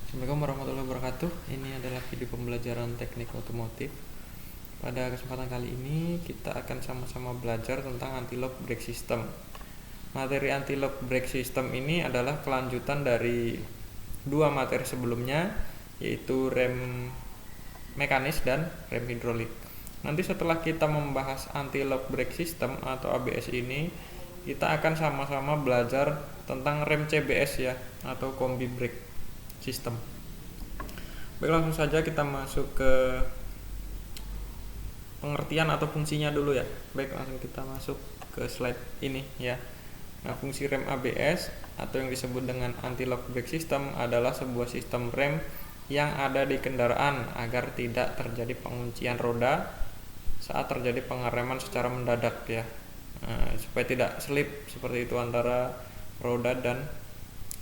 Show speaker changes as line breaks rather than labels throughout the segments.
Assalamualaikum warahmatullahi wabarakatuh. Ini adalah video pembelajaran teknik otomotif. Pada kesempatan kali ini kita akan sama-sama belajar tentang anti-lock brake system. Materi anti-lock brake system ini adalah kelanjutan dari dua materi sebelumnya, yaitu rem mekanis dan rem hidrolik. Nanti setelah kita membahas anti-lock brake system atau ABS ini, kita akan sama-sama belajar tentang rem CBS ya, atau combi brake system. Baik, langsung saja kita masuk ke pengertian atau fungsinya dulu ya. Baik, langsung kita masuk ke slide ini ya. Nah, fungsi rem ABS atau yang disebut dengan anti-lock brake system adalah sebuah sistem rem yang ada di kendaraan agar tidak terjadi penguncian roda saat terjadi pengereman secara mendadak ya. Supaya tidak slip seperti itu antara roda dan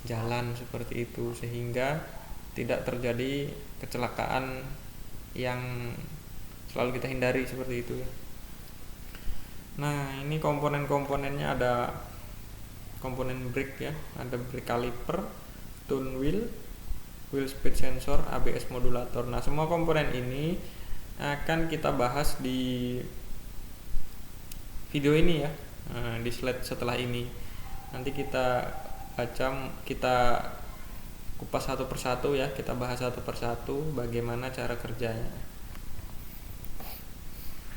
jalan seperti itu, sehingga tidak terjadi kecelakaan yang selalu kita hindari seperti itu ya. Nah, ini komponen-komponennya ada komponen brake ya, ada brake caliper, tune wheel, wheel speed sensor, ABS modulator. Nah, semua komponen ini akan kita bahas di video ini ya, di slide setelah ini. Nanti kita kupas satu persatu ya, kita bahas satu persatu bagaimana cara kerjanya.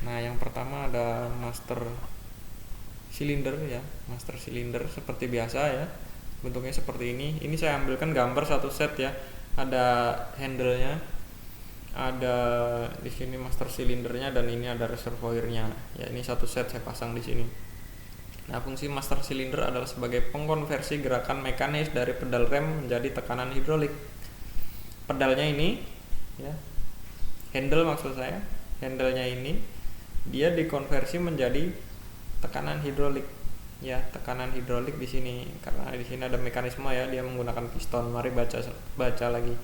Nah, yang pertama ada master cylinder ya, master cylinder seperti biasa ya, bentuknya seperti ini. Ini saya ambilkan gambar satu set ya, ada handle-nya, ada di sini master cylindernya, dan ini ada reservoirnya ya. Ini satu set saya pasang di sini. Nah, fungsi master cylinder adalah sebagai pengkonversi gerakan mekanis dari pedal rem menjadi tekanan hidrolik. Pedalnya ini ya, handle maksud saya, handlenya ini dia dikonversi menjadi tekanan hidrolik ya, tekanan hidrolik di sini karena di sini ada mekanisme ya, dia menggunakan piston. Mari baca lagi.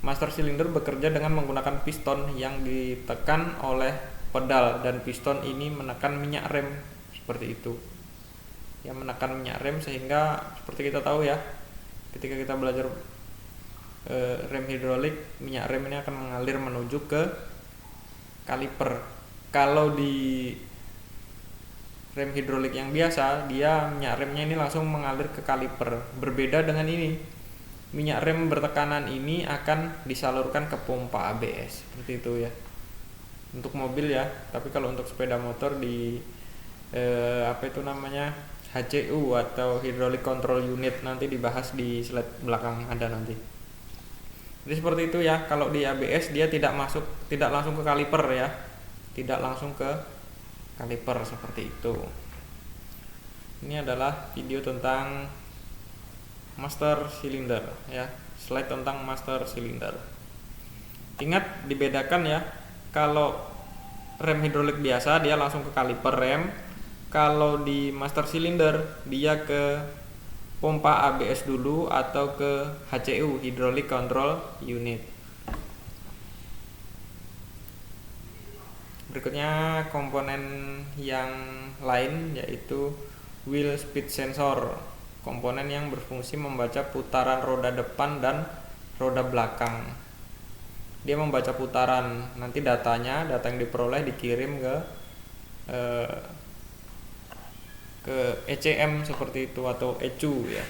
Master cylinder bekerja dengan menggunakan piston yang ditekan oleh pedal, dan piston ini menekan minyak rem seperti itu. Yang menekan minyak rem, sehingga seperti kita tahu ya, ketika kita belajar rem hidrolik, minyak rem ini akan mengalir menuju ke kaliper. Kalau di rem hidrolik yang biasa, dia minyak remnya ini langsung mengalir ke kaliper. Berbeda dengan ini, minyak rem bertekanan ini akan disalurkan ke pompa ABS seperti itu ya, untuk mobil ya. Tapi kalau untuk sepeda motor di HCU atau Hydraulic Control Unit, nanti dibahas di slide belakang, ada nanti. Jadi seperti itu ya. Kalau di ABS dia tidak langsung ke kaliper ya, tidak langsung ke kaliper seperti itu. Ini adalah video tentang master cylinder ya, slide tentang master cylinder. Ingat dibedakan ya, kalau rem hidrolik biasa dia langsung ke kaliper rem. Kalau di master cylinder dia ke pompa ABS dulu atau ke HCU, Hydraulic Control Unit. Berikutnya komponen yang lain yaitu wheel speed sensor, komponen yang berfungsi membaca putaran roda depan dan roda belakang. Dia membaca putaran, nanti data yang diperoleh dikirim ke ECM seperti itu, atau ECU ya.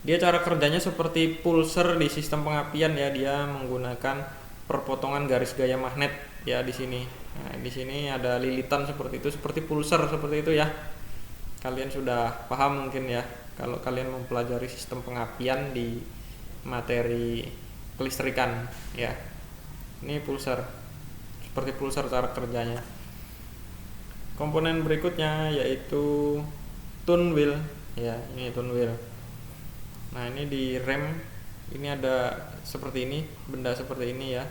Dia cara kerjanya seperti pulser di sistem pengapian ya, dia menggunakan perpotongan garis gaya magnet ya di sini. Nah, di sini ada lilitan seperti itu, seperti pulser seperti itu ya. Kalian sudah paham mungkin ya kalau kalian mempelajari sistem pengapian di materi kelistrikan ya. Ini pulser, seperti pulser cara kerjanya. Komponen berikutnya yaitu tune wheel ya, ini tune wheel. Nah, ini di rem ini ada seperti ini, benda seperti ini ya.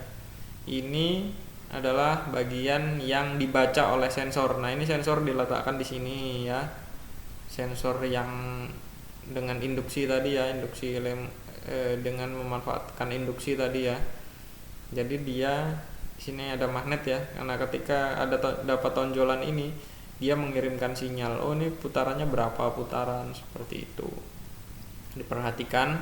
Ini adalah bagian yang dibaca oleh sensor. Nah, ini sensor diletakkan di sini ya. Sensor yang dengan induksi tadi ya, dengan memanfaatkan induksi tadi ya. Jadi dia di sini ada magnet ya, karena ketika dapat tonjolan ini dia mengirimkan sinyal, oh ini putarannya berapa putaran seperti itu. Diperhatikan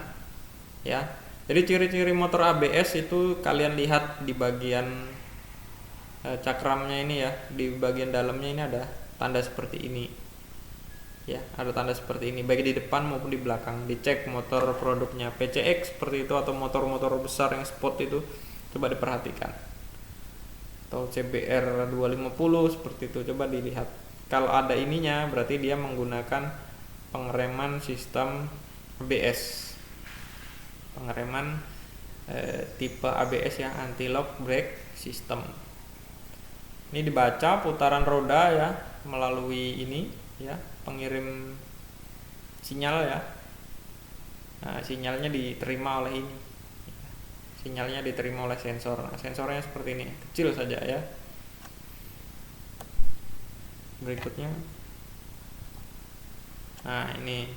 ya. Jadi ciri-ciri motor ABS itu kalian lihat di bagian cakramnya ini ya, di bagian dalamnya ini ada tanda seperti ini ya, ada tanda seperti ini baik di depan maupun di belakang. Dicek motor produknya PCX seperti itu atau motor-motor besar yang sport itu, coba diperhatikan, atau CBR 250 seperti itu, coba dilihat. Kalau ada ininya berarti dia menggunakan pengereman sistem ABS, pengereman tipe ABS ya, anti lock brake system. Ini dibaca putaran roda ya melalui ini ya, pengirim sinyal ya. Nah, sinyalnya diterima oleh ini. Sinyalnya diterima oleh sensor. Nah, sensornya seperti ini, kecil saja ya. Berikutnya. Nah, ini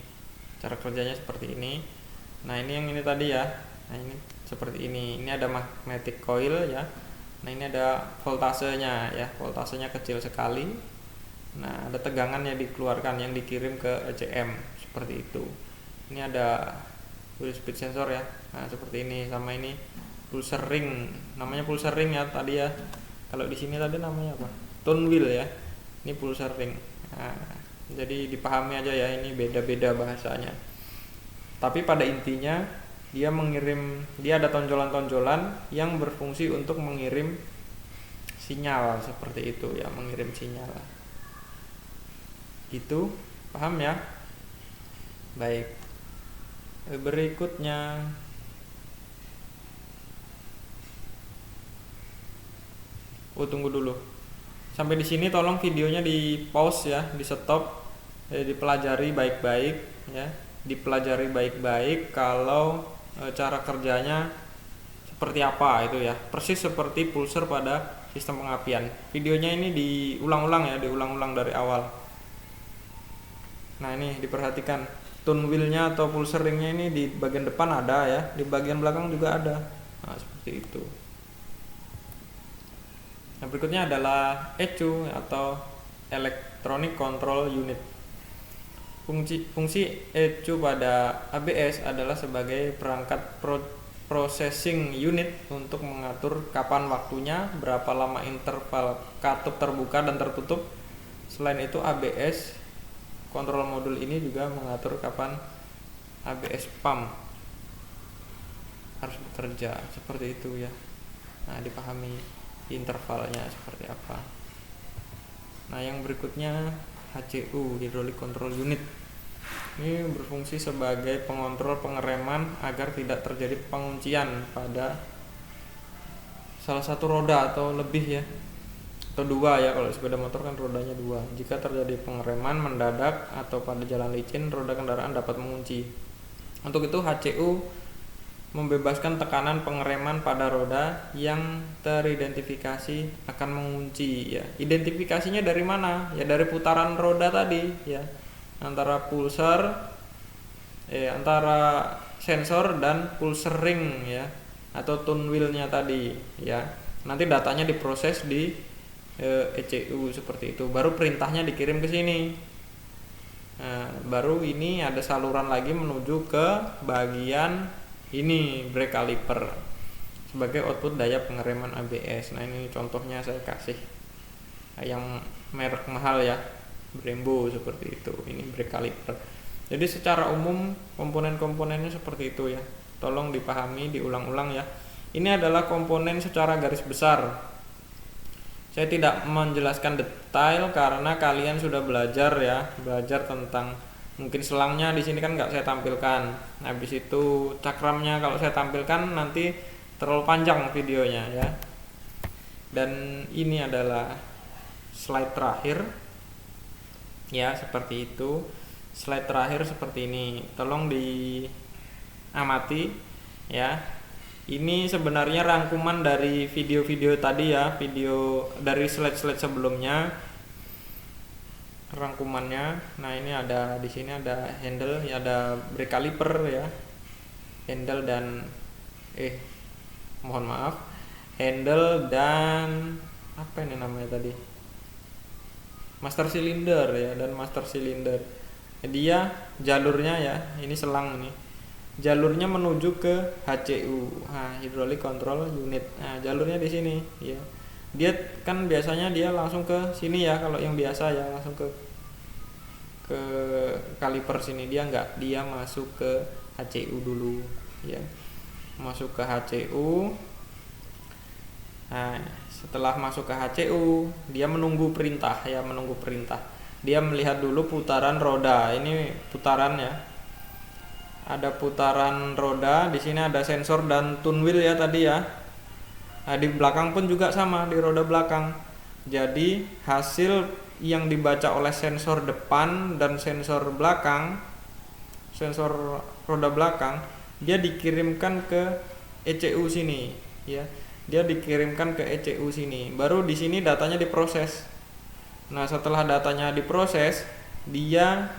cara kerjanya seperti ini. Nah, ini yang ini tadi ya. Nah, ini seperti ini. Ini ada magnetic coil ya. Nah, ini ada voltasenya ya, voltasenya kecil sekali. Nah, ada tegangan yang dikeluarkan yang dikirim ke ECM seperti itu. Ini ada wheel speed sensor ya. Nah, seperti ini, sama ini pulser ring. Namanya pulser ring ya tadi ya. Kalau di sini tadi namanya apa? Tone wheel ya. Ini pulser ring. Nah, jadi dipahami aja ya, ini beda-beda bahasanya. Tapi pada intinya dia ada tonjolan-tonjolan yang berfungsi untuk mengirim sinyal seperti itu ya, mengirim sinyal. Gitu, paham ya? Baik. Berikutnya tunggu dulu. Sampai di sini tolong videonya di pause ya, di stop, dipelajari baik-baik ya. Dipelajari baik-baik kalau cara kerjanya seperti apa itu ya, persis seperti pulser pada sistem pengapian. Videonya ini diulang-ulang ya, diulang-ulang dari awal. Nah, ini diperhatikan tune wheelnya atau pulser ringnya ini di bagian depan ada ya, di bagian belakang juga ada. Nah, seperti itu. Nah, berikutnya adalah ECU atau Electronic Control Unit. Fungsi ECU pada ABS adalah sebagai perangkat processing unit untuk mengatur kapan waktunya, berapa lama interval katup terbuka dan tertutup. Selain itu, ABS kontrol modul ini juga mengatur kapan ABS pump harus bekerja, seperti itu ya. Nah, dipahami intervalnya seperti apa. Nah, yang berikutnya HCU, Hydraulic Control Unit. Ini berfungsi sebagai pengontrol pengereman agar tidak terjadi penguncian pada salah satu roda atau lebih ya, atau dua ya, kalau sepeda motor kan rodanya dua. Jika terjadi pengereman mendadak atau pada jalan licin, roda kendaraan dapat mengunci. Untuk itu HCU membebaskan tekanan pengereman pada roda yang teridentifikasi akan mengunci ya. Identifikasinya dari mana? Ya dari putaran roda tadi ya. Antara sensor dan pulser ring ya, atau tune wheel-nya tadi ya. Nanti datanya diproses di ECU seperti itu. Baru perintahnya dikirim ke sini. Nah, baru ini ada saluran lagi menuju ke bagian ini brake caliper sebagai output daya pengereman ABS. Nah, ini contohnya saya kasih yang merek mahal ya, Brembo seperti itu. Ini brake caliper. Jadi secara umum komponen-komponennya seperti itu ya. Tolong dipahami, diulang-ulang ya. Ini adalah komponen secara garis besar. Saya tidak menjelaskan detail karena kalian sudah belajar ya, belajar tentang mungkin selangnya di sini kan nggak saya tampilkan. Habis itu cakramnya kalau saya tampilkan nanti terlalu panjang videonya ya. Dan ini adalah slide terakhir ya, seperti itu. Slide terakhir seperti ini. Tolong diamati ya. Ini sebenarnya rangkuman dari video-video tadi ya, video dari slide-slide sebelumnya. Rangkumannya. Nah, ini ada di sini ada handle, ya ada brake caliper ya. Handle dan mohon maaf. Handle dan apa ini namanya tadi? Master cylinder ya, dan master cylinder. Dia jalurnya ya, ini selang ini. jalurnya menuju ke HCU, nah, Hydraulic Control Unit. Nah, jalurnya di sini ya. Dia kan biasanya dia langsung ke sini ya, kalau yang biasa ya langsung ke kaliper sini, dia enggak, dia masuk ke HCU dulu ya. Masuk ke HCU. Nah, setelah masuk ke HCU, dia menunggu perintah ya, menunggu perintah. Dia melihat dulu putaran roda. Ini putaran ya. Ada putaran roda, di sini ada sensor dan tune wheel ya tadi ya. Nah, di belakang pun juga sama, di roda belakang. Jadi hasil yang dibaca oleh sensor depan dan sensor belakang, sensor roda belakang, dia dikirimkan ke ECU sini ya. Dia dikirimkan ke ECU sini. Baru di sini datanya diproses. Nah, setelah datanya diproses, dia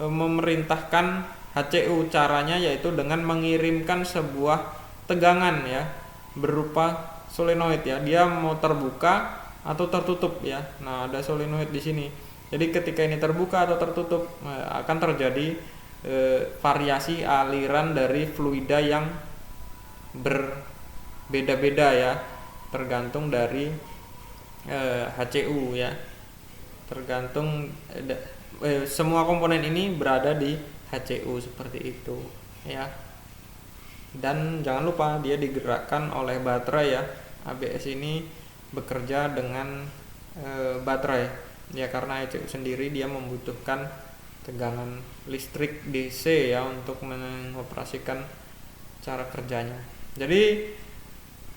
memerintahkan HCU, caranya yaitu dengan mengirimkan sebuah tegangan ya, berupa solenoid ya. Dia mau terbuka atau tertutup ya. Nah, ada solenoid di sini. Jadi ketika ini terbuka atau tertutup, akan terjadi variasi aliran dari fluida yang berbeda-beda ya, tergantung dari HCU ya. Tergantung semua komponen ini berada di HCU seperti itu ya. Dan jangan lupa dia digerakkan oleh baterai ya. ABS ini bekerja dengan baterai ya, karena ECU sendiri dia membutuhkan tegangan listrik DC ya untuk mengoperasikan cara kerjanya. Jadi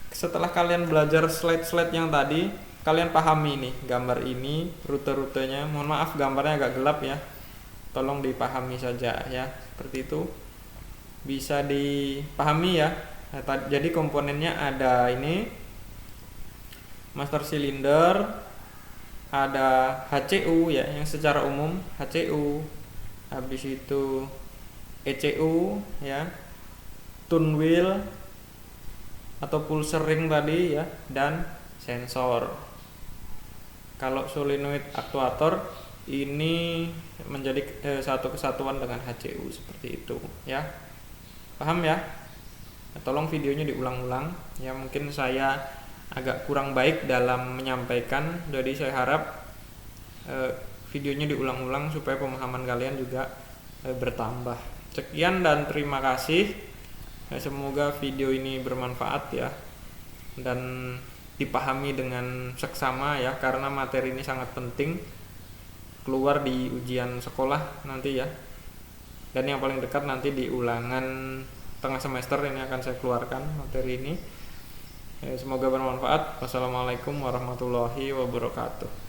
setelah kalian belajar slide-slide yang tadi, kalian pahami nih gambar ini, rute-rutenya. Mohon maaf gambarnya agak gelap ya, tolong dipahami saja ya, seperti itu bisa dipahami ya. Jadi komponennya ada ini master cylinder, ada HCU ya, yang secara umum HCU, habis itu ECU ya, tune wheel atau pulser ring tadi ya, dan sensor. Kalau solenoid aktuator ini menjadi satu kesatuan dengan HCU seperti itu ya. Paham ya? Tolong videonya diulang-ulang ya, mungkin saya agak kurang baik dalam menyampaikan, jadi saya harap videonya diulang-ulang supaya pemahaman kalian juga bertambah. Sekian dan terima kasih. Semoga video ini bermanfaat ya, dan dipahami dengan seksama ya, karena materi ini sangat penting keluar di ujian sekolah nanti ya. Dan yang paling dekat nanti di ulangan tengah semester ini akan saya keluarkan materi ini. Semoga bermanfaat. Wassalamualaikum warahmatullahi wabarakatuh.